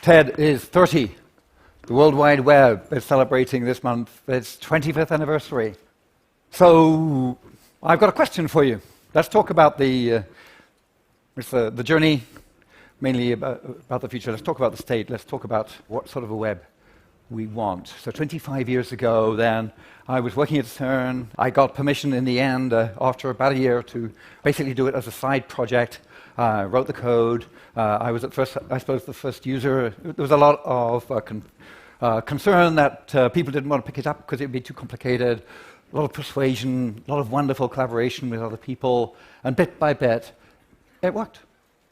TED is 30. The World Wide Web is celebrating this month its 25th anniversary. So I've got a question for you. Let's talk about the journey, mainly about the future. Let's talk about the state. Let's talk about what sort of a web we want. So 25 years ago then, I was working at CERN. I got permission in the end, after about a year, to basically do it as a side project. Wrote the code. I was at first, I suppose, the first user. There was a lot of concern that people didn't want to pick it up because it would be too complicated. A lot of persuasion, a lot of wonderful collaboration with other people, and bit by bit, it worked.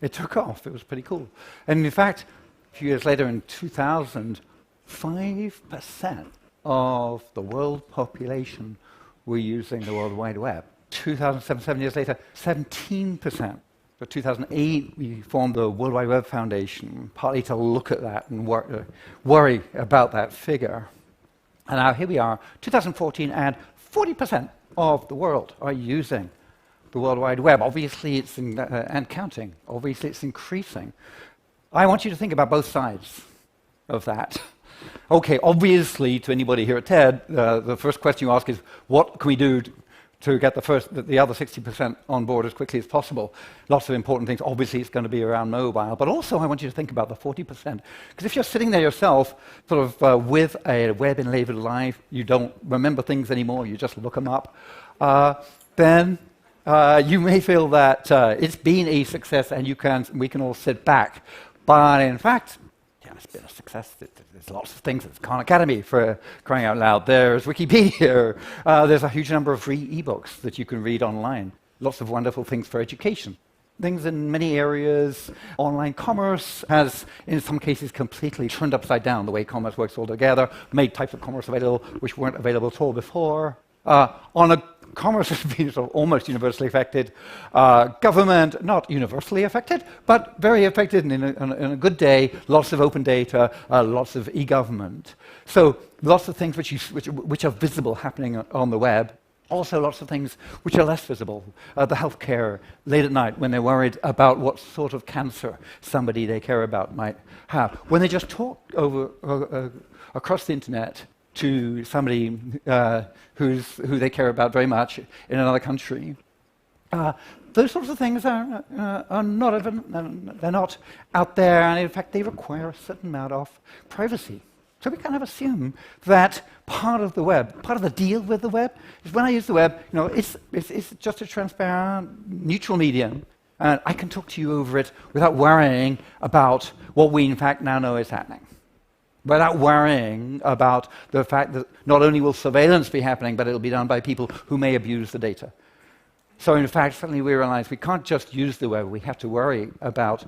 It took off. It was pretty cool. And in fact, a few years later, in 2000, 5% of the world population were using the World Wide Web. 2007, 7 years later, 17%. So 2008, we formed the World Wide Web Foundation, partly to look at that and worry about that figure. And now here we are, 2014, and 40% of the world are using the World Wide Web. Obviously, it's and counting. Obviously, it's increasing. I want you to think about both sides of that. Okay, obviously, to anybody here at TED, the first question you ask is, what can we do to get the other 60% on board as quickly as possible? Lots of important things. Obviously, it's going to be around mobile, but also I want you to think about the 40%. Because if you're sitting there yourself, sort of with a web-enabled life, you don't remember things anymore, you just look them up, then you may feel that it's been a success and we can all sit back. But in fact, it's been a success. There's lots of things. There's Khan Academy, for crying out loud. There's Wikipedia. There's a huge number of free ebooks that you can read online. Lots of wonderful things for education. Things in many areas. Online commerce has, in some cases, completely turned upside down the way commerce works altogether, made types of commerce available which weren't available at all before. Commerce has been sort of almost universally affected. Government, not universally affected, but very affected, and in a good day, lots of open data, lots of e-government. So lots of things which are visible happening on the web. Also lots of things which are less visible. The healthcare, late at night, when they're worried about what sort of cancer somebody they care about might have. When they just talk across the internet to somebody who they care about very much in another country. Those sorts of things are not out there, and in fact they require a certain amount of privacy. So we kind of assume that part of the web, part of the deal with the web, is when I use the web, it's just a transparent, neutral medium, and I can talk to you over it without worrying about what we in fact now know is happening. Without worrying about the fact that not only will surveillance be happening, but it'll be done by people who may abuse the data. So in fact, suddenly we realize we can't just use the web, we have to worry about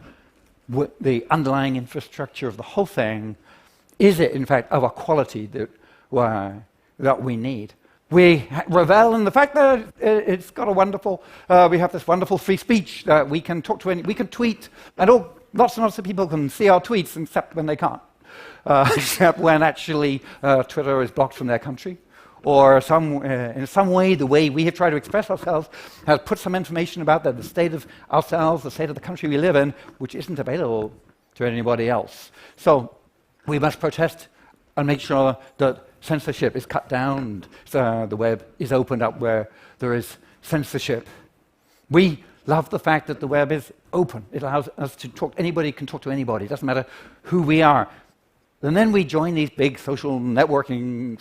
the underlying infrastructure of the whole thing. Is it, in fact, of a quality that we need? We revel in the fact that it's got a wonderful, we have this wonderful free speech that we can talk to, we can tweet, and lots and lots of people can see our tweets, except when they can't. Except when actually Twitter is blocked from their country, or in some way the way we have tried to express ourselves has put some information about the state of ourselves, the state of the country we live in, which isn't available to anybody else. So we must protest and make sure that censorship is cut down and the web is opened up where there is censorship. We love the fact that the web is open. It allows us to talk. Anybody can talk to anybody. It doesn't matter who we are. And then we join these big social networking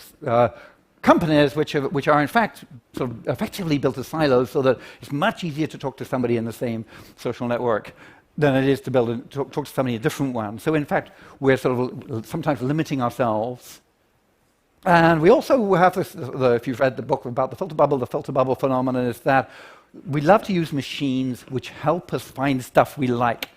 companies, which are in fact sort of effectively built as silos, so that it's much easier to talk to somebody in the same social network than it is to talk to somebody in a different one. So in fact, we're sort of sometimes limiting ourselves. And we also have this, if you've read the book about the filter bubble phenomenon is that we love to use machines which help us find stuff we like.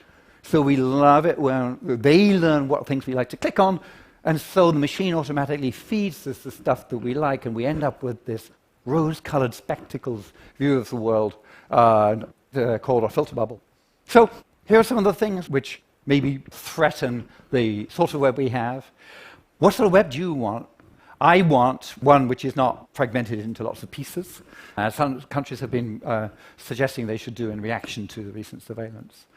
So we love it when they learn what things we like to click on, and so the machine automatically feeds us the stuff that we like, and we end up with this rose-colored spectacles view of the world called a filter bubble. So here are some of the things which maybe threaten the sort of web we have. What sort of web do you want? I want one which is not fragmented into lots of pieces. Some countries have been suggesting they should do in reaction to the recent surveillance.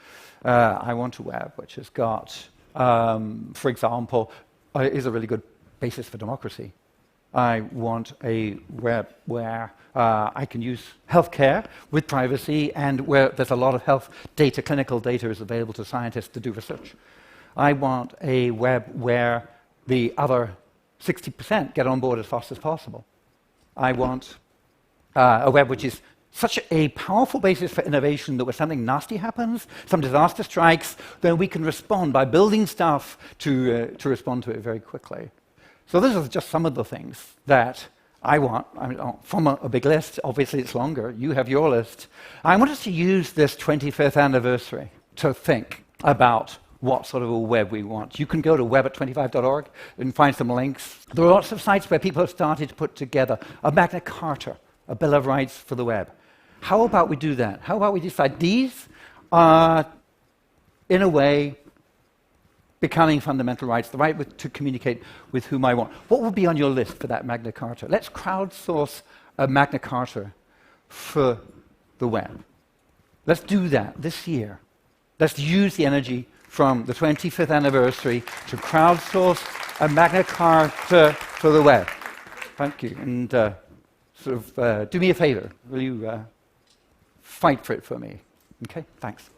I want a web which has got for example, is a really good basis for democracy. I want a web where I can use healthcare with privacy and where there's a lot of health data, clinical data is available to scientists to do research. I want a web where the other 60% get on board as fast as possible. I want a web which is such a powerful basis for innovation that when something nasty happens, some disaster strikes, then we can respond by building stuff to respond to it very quickly. So these are just some of the things that I want. I mean, from a big list, obviously it's longer. You have your list. I want us to use this 25th anniversary to think about what sort of a web we want. You can go to web@25.org and find some links. There are lots of sites where people have started to put together a Magna Carta, a Bill of Rights for the web. How about we do that? How about we decide these are, in a way, becoming fundamental rights, the right to communicate with whom I want. What will be on your list for that Magna Carta? Let's crowdsource a Magna Carta for the web. Let's do that this year. Let's use the energy from the 25th anniversary to crowdsource a Magna Carta for the web. Thank you. And do me a favor. Will you fight for it for me? Okay, thanks.